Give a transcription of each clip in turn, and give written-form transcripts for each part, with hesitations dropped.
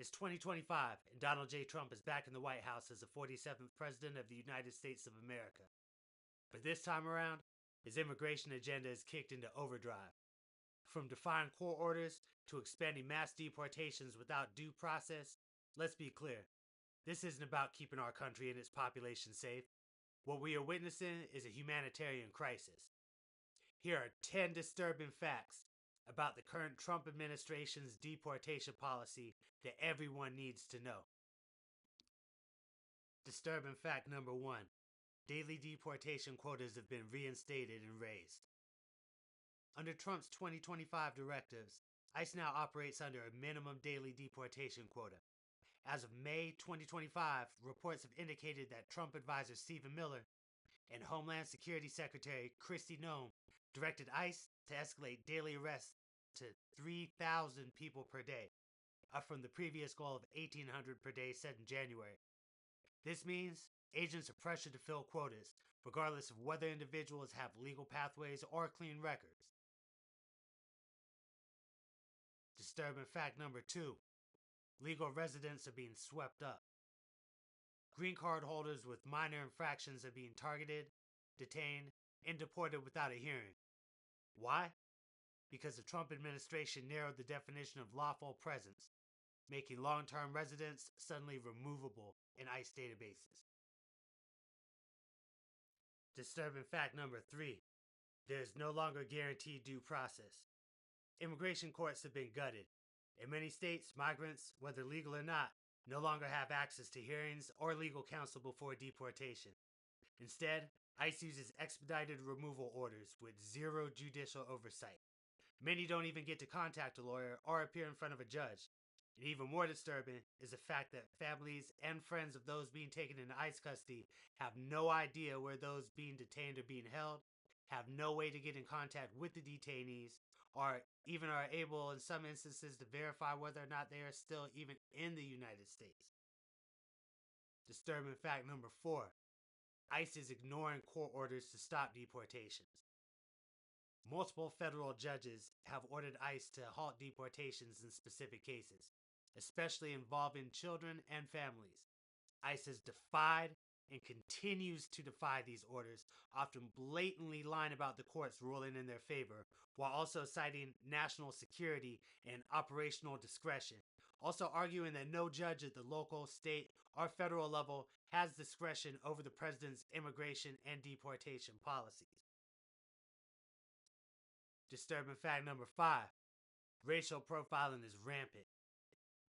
It's 2025, and Donald J. Trump is back in the White House as the 47th President of the United States of America. But this time around, his immigration agenda is kicked into overdrive. From defying court orders to expanding mass deportations without due process, let's be clear. This isn't about keeping our country and its population safe. What we are witnessing is a humanitarian crisis. Here are 10 disturbing facts about the current Trump administration's deportation policy that everyone needs to know. Disturbing fact number 1: daily deportation quotas have been reinstated and raised. Under Trump's 2025 directives, ICE now operates under a minimum daily deportation quota. As of May 2025, reports have indicated that Trump advisor Stephen Miller and Homeland Security Secretary Kristi Noem directed ICE to escalate daily arrests to 3,000 people per day, up from the previous goal of 1,800 per day set in January. This means agents are pressured to fill quotas, regardless of whether individuals have legal pathways or clean records. Disturbing fact number 2: legal residents are being swept up. Green card holders with minor infractions are being targeted, detained, and deported without a hearing. Why? Because the Trump administration narrowed the definition of lawful presence, making long-term residents suddenly removable in ICE databases. Disturbing fact number 3: there is no longer guaranteed due process. Immigration courts have been gutted. In many states, migrants, whether legal or not, no longer have access to hearings or legal counsel before deportation. Instead, ICE uses expedited removal orders with zero judicial oversight. Many don't even get to contact a lawyer or appear in front of a judge. And even more disturbing is the fact that families and friends of those being taken into ICE custody have no idea where those being detained are being held, have no way to get in contact with the detainees, or even are able in some instances to verify whether or not they are still even in the United States. Disturbing fact number 4: ICE is ignoring court orders to stop deportations. Multiple federal judges have ordered ICE to halt deportations in specific cases, especially involving children and families. ICE has defied and continues to defy these orders, often blatantly lying about the courts ruling in their favor, while also citing national security and operational discretion, also arguing that no judge at the local, state, or federal level has discretion over the president's immigration and deportation policies. Disturbing fact number 5: racial profiling is rampant.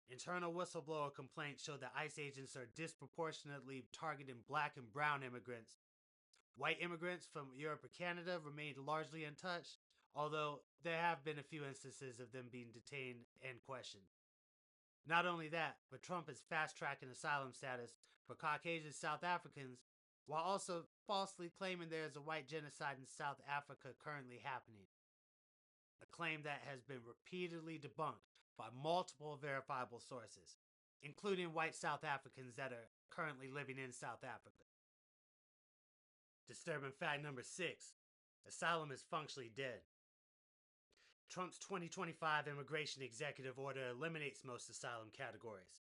Internal whistleblower complaints show that ICE agents are disproportionately targeting black and brown immigrants. White immigrants from Europe or Canada remained largely untouched, although there have been a few instances of them being detained and questioned. Not only that, but Trump is fast-tracking asylum status for Caucasian South Africans, while also falsely claiming there is a white genocide in South Africa currently happening, a claim that has been repeatedly debunked by multiple verifiable sources, including white South Africans that are currently living in South Africa. Disturbing fact number 6: asylum is functionally dead. Trump's 2025 immigration executive order eliminates most asylum categories.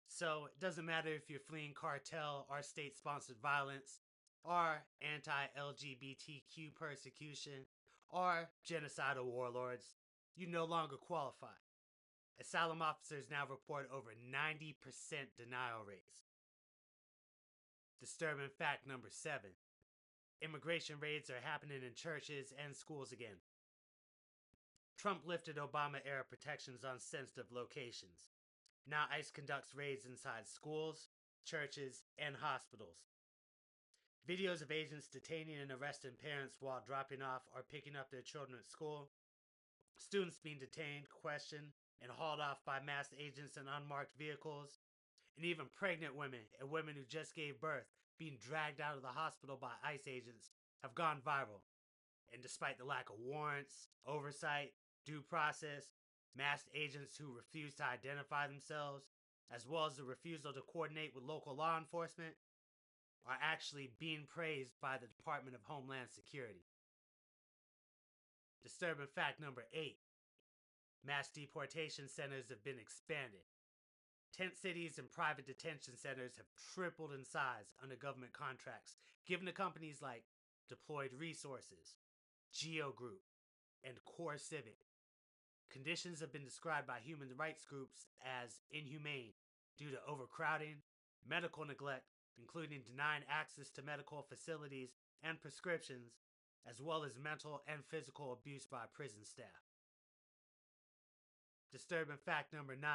So it doesn't matter if you're fleeing cartel or state-sponsored violence, or anti-LGBTQ persecution, or genocidal warlords, you no longer qualify. Asylum officers now report over 90% denial rates. Disturbing fact number 7: immigration raids are happening in churches and schools again. Trump lifted Obama-era protections on sensitive locations. Now ICE conducts raids inside schools, churches, and hospitals. Videos of agents detaining and arresting parents while dropping off or picking up their children at school, students being detained, questioned, and hauled off by masked agents in unmarked vehicles, and even pregnant women and women who just gave birth being dragged out of the hospital by ICE agents have gone viral. And despite the lack of warrants, oversight, due process, masked agents who refuse to identify themselves, as well as the refusal to coordinate with local law enforcement, are actually being praised by the Department of Homeland Security. Disturbing fact number 8: mass deportation centers have been expanded. Tent cities and private detention centers have tripled in size under government contracts, given to companies like Deployed Resources, Geo Group, and Core Civic. Conditions have been described by human rights groups as inhumane due to overcrowding, medical neglect, including denying access to medical facilities and prescriptions, as well as mental and physical abuse by prison staff. Disturbing fact number 9.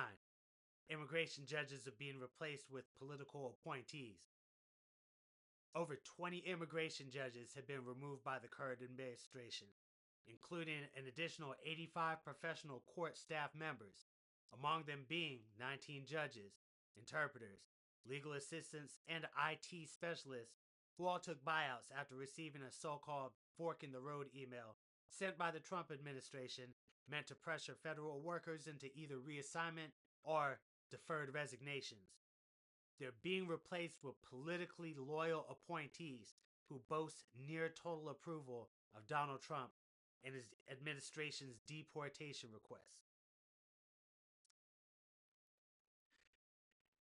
Immigration judges are being replaced with political appointees. Over 20 immigration judges have been removed by the current administration, including an additional 85 professional court staff members, among them being 19 judges, interpreters, legal assistants, and IT specialists who all took buyouts after receiving a so-called fork in the road email sent by the Trump administration meant to pressure federal workers into either reassignment or deferred resignations. They're being replaced with politically loyal appointees who boast near total approval of Donald Trump and his administration's deportation requests.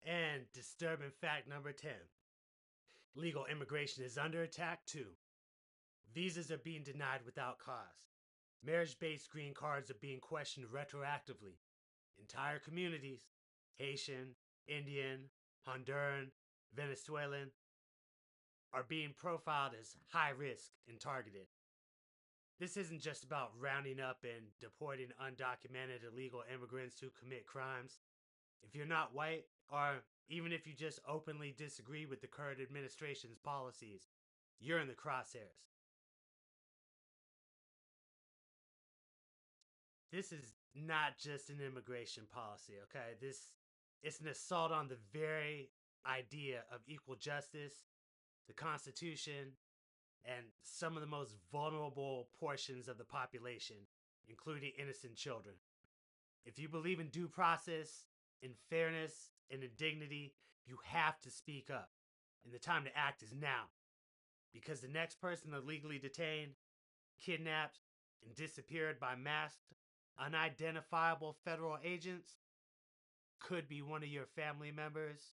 And disturbing fact number 10. Legal immigration is under attack too. Visas are being denied without cause. Marriage-based green cards are being questioned retroactively. Entire communities, Haitian, Indian, Honduran, Venezuelan, are being profiled as high risk and targeted. This isn't just about rounding up and deporting undocumented illegal immigrants who commit crimes. If you're not white, or even if you just openly disagree with the current administration's policies, you're in the crosshairs. This is not just an immigration policy, okay? It's an assault on the very idea of equal justice, the Constitution, and some of the most vulnerable portions of the population, including innocent children. If you believe in due process, in fairness, and in dignity, you have to speak up. And the time to act is now. Because the next person illegally detained, kidnapped, and disappeared by masked, unidentifiable federal agents could be one of your family members,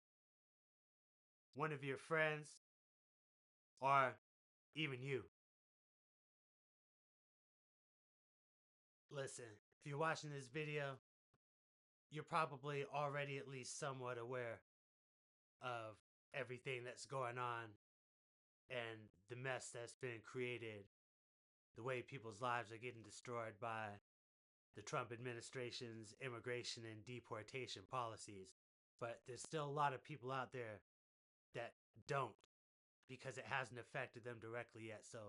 one of your friends, or even you. Listen, if you're watching this video, you're probably already at least somewhat aware of everything that's going on and the mess that's been created, the way people's lives are getting destroyed by the Trump administration's immigration and deportation policies. But there's still a lot of people out there that don't, because it hasn't affected them directly yet. So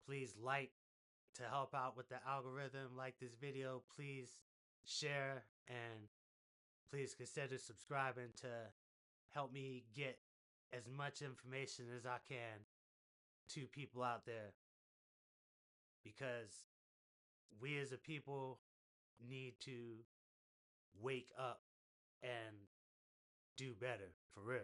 please like to help out with the algorithm, like this video, please share, and please consider subscribing to help me get as much information as I can to people out there, because we as a people need to wake up and do better, for real.